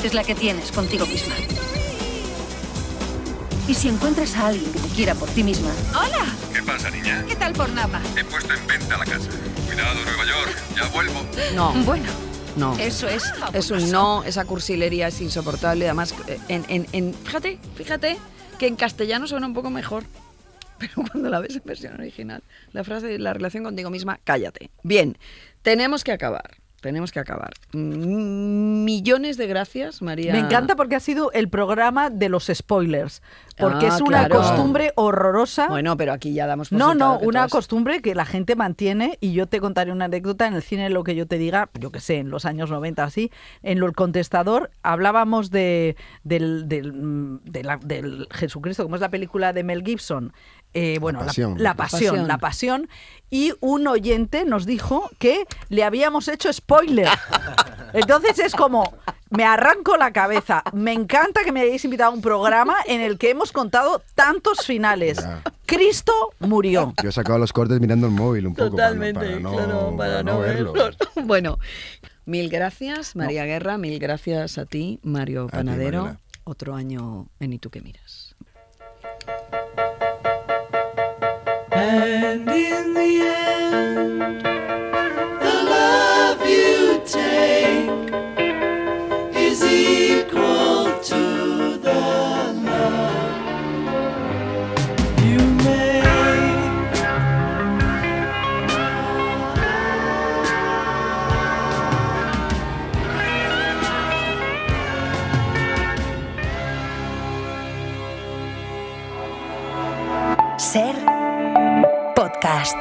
es la que tienes contigo misma. Y si encuentras a alguien que te quiera por ti misma... ¡Hola! ¿Qué pasa, niña? ¿Qué tal por Napa? He puesto en venta la casa. Cuidado, Nueva York, ya vuelvo. No. Bueno, No. eso es Es un no, esa cursilería es insoportable. Además, fíjate que en castellano suena un poco mejor. Pero cuando la ves en versión original, la frase, la relación contigo misma, cállate. Bien, tenemos que acabar. Tenemos que acabar. Millones de gracias, María. Me encanta porque ha sido el programa de los spoilers. Porque es una costumbre horrorosa. Bueno, pero aquí ya damos por No, sentado que una todas- costumbre que la gente mantiene, y yo te contaré una anécdota en el cine, lo que yo te diga, yo que sé, en los años 90 así, en El Contestador hablábamos del Jesucristo, como es la película de Mel Gibson. Bueno, la pasión. Y un oyente nos dijo que le habíamos hecho spoiler. Entonces es como, me arranco la cabeza. Me encanta que me hayáis invitado a un programa en el que hemos contado tantos finales. Ya. Cristo murió. Yo he sacado los cortes mirando el móvil un poco. Totalmente, para no verlo. Bueno, mil gracias, María Guerra, mil gracias a ti, Mario Panadero. Mariela. Otro año en ¿Y tú qué miras? And in the end, the love you take is equal to the love you make. Ser podcast.